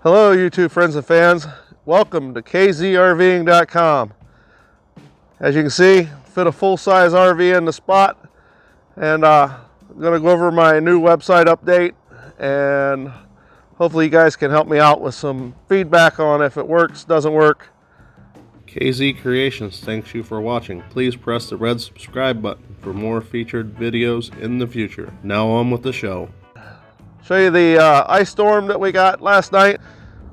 Hello YouTube friends and fans, welcome to kzrving.com. As you can see, fit a full-size RV in the spot, and I'm going to go over my new website update, and hopefully you guys can help me out with some feedback on if it works, doesn't work. KZ Creations thanks you for watching. Please press the red subscribe button for more featured videos in the future. Now on with the show. Show you the ice storm that we got last night.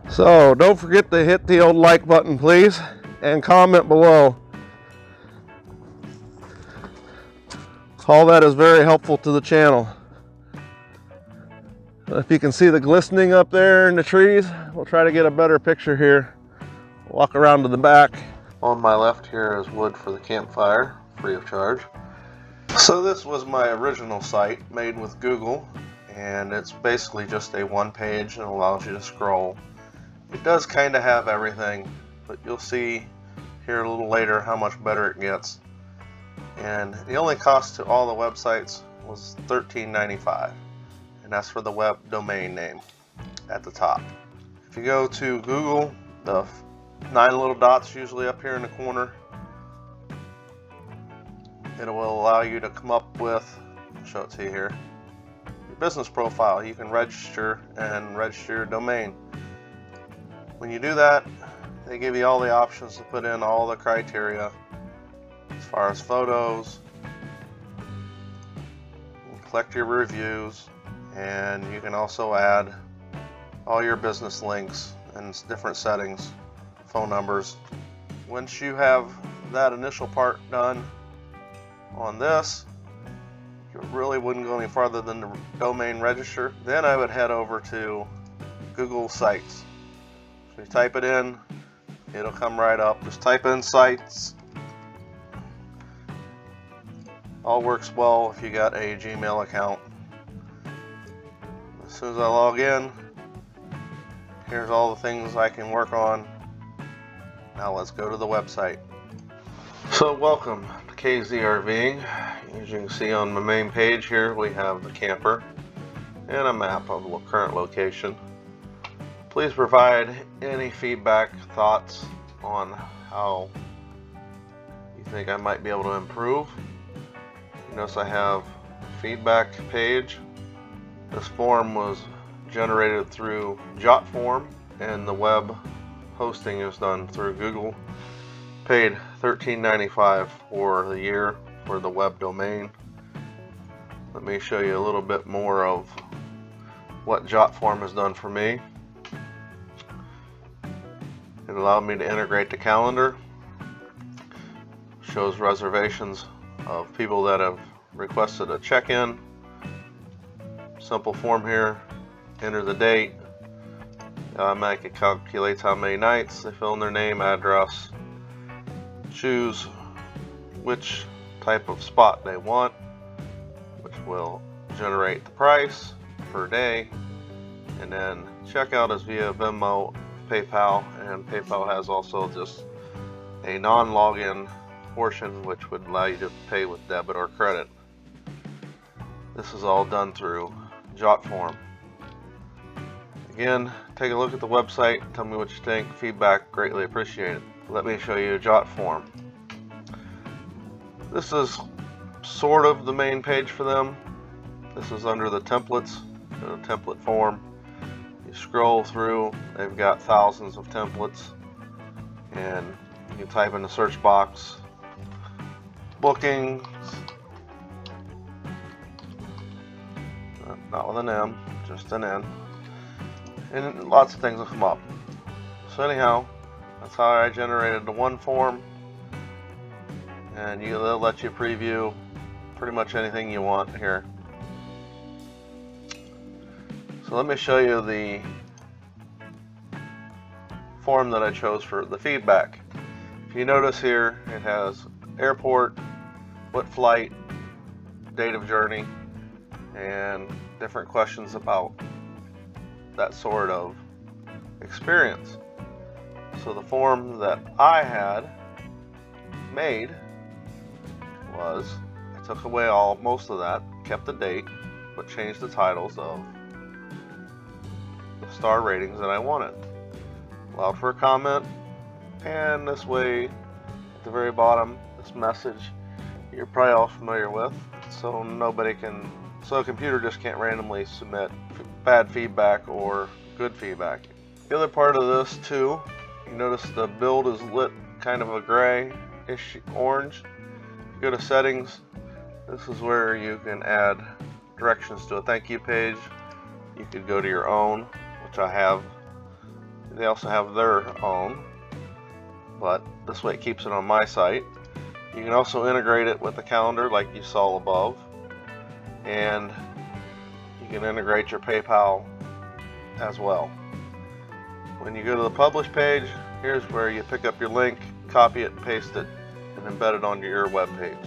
So don't forget to hit the old like button, please, and comment below. All that is very helpful to the channel. If you can see the glistening up there in the trees, we'll try to get a better picture here. Walk around to the back. On my left here is wood for the campfire, free of charge. So this was my original site made with Google, and it's basically just a one page and allows you to scroll. It does kind of have everything, but you'll see here a little later how much better it gets. And the only cost to all the websites was $13.95, and that's for the web domain name at the top. If you go to Google, the 9 little dots usually up here in the corner, it will allow you to come up with, I'll show it to you here, your business profile. You can register your domain. When you do that, they give you all the options to put in all the criteria as far as photos. You can collect your reviews, and you can also add all your business links and different settings, phone numbers. Once you have that initial part done on this, you really wouldn't go any farther than the domain register. Then I would head over to Google Sites. So you type it in, it'll come right up. Just type in sites. All works well if you got a Gmail account. As soon as I log in, here's all the things I can work on. Now let's go to the website. So welcome to KZRVing. As you can see on my main page here, we have the camper and a map of the current location. Please provide any feedback, thoughts on how you think I might be able to improve. You notice I have a feedback page. This form was generated through Jotform, and the web hosting is done through Google. Paid $13.95 for the year for the web domain. Let me show you a little bit more of what Jotform has done for me. It allowed me to integrate the calendar, shows reservations of people that have requested a check-in. Simple form here, enter the date, automatically calculates how many nights, they fill in their name, address, choose which type of spot they want, which will generate the price per day, and then checkout is via Venmo, PayPal, and PayPal has also just a non-login portion which would allow you to pay with debit or credit. This is all done through Jotform. Again, take a look at the website, tell me what you think, feedback greatly appreciated. Let me show you Jotform. This is sort of the main page for them. This is under the templates, the template form. You scroll through, they've got thousands of templates, and you can type in the search box bookings, not with an M, just an N, and lots of things will come up. So anyhow, that's how I generated the one form, and they'll let you preview pretty much anything you want here. So let me show you the form that I chose for the feedback. If you notice here, it has airport, what flight, date of journey, and different questions about that sort of experience. So the form that I had made was, I took away most of that, kept the date, but changed the titles of star ratings that I wanted. Allowed for a comment, and this way at the very bottom, this message you're probably all familiar with, so a computer just can't randomly submit bad feedback or good feedback. The other part of this too, you notice the build is lit kind of a grayish orange. If you go to settings, this is where you can add directions to a thank you page. You could go to your own, which I have. They also have their own, but this way it keeps it on my site. You can also integrate it with the calendar like you saw above, and you can integrate your PayPal as well. When you go to the publish page, here's where you pick up your link, copy it, paste it, and embed it onto your web page.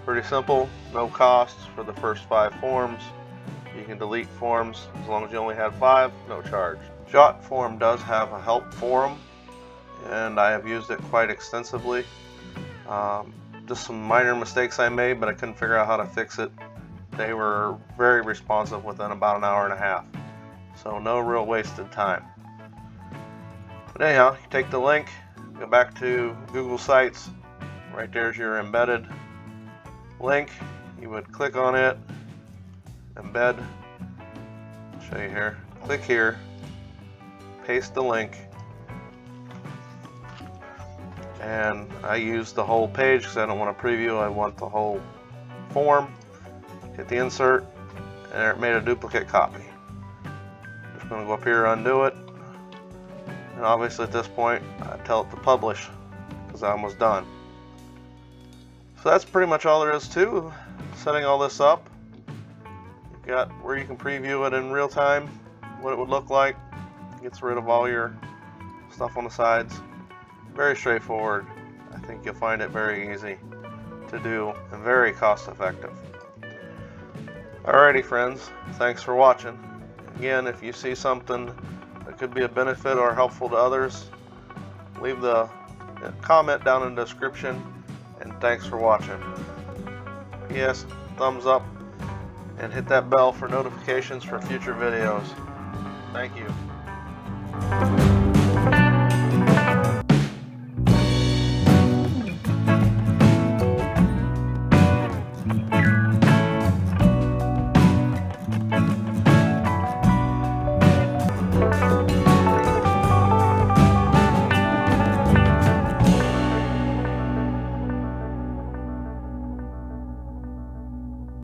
Pretty simple, no costs for the first 5 forms. You can delete forms as long as you only had 5, no charge. Jotform does have a help forum, and I have used it quite extensively. Just some minor mistakes I made, but I couldn't figure out how to fix it. They were very responsive within about an hour and a half, so no real wasted time. But anyhow, you take the link, go back to Google Sites. Right there's your embedded link. You would click on it, embed. I'll show you here. Click here, paste the link, and I use the whole page because I don't want to preview. I want the whole form. Hit the insert, and it made a duplicate copy. Just going to go up here, undo it, and obviously at this point I tell it to publish because I'm almost done. So that's pretty much all there is to setting all this up. You've got where you can preview it in real time, what it would look like. Gets rid of all your stuff on the sides. Very straightforward. I think you'll find it very easy to do and very cost effective. Alrighty friends, thanks for watching. Again, if you see something that could be a benefit or helpful to others, leave the comment down in the description, and thanks for watching. P.S. thumbs up and hit that bell for notifications for future videos. Thank you.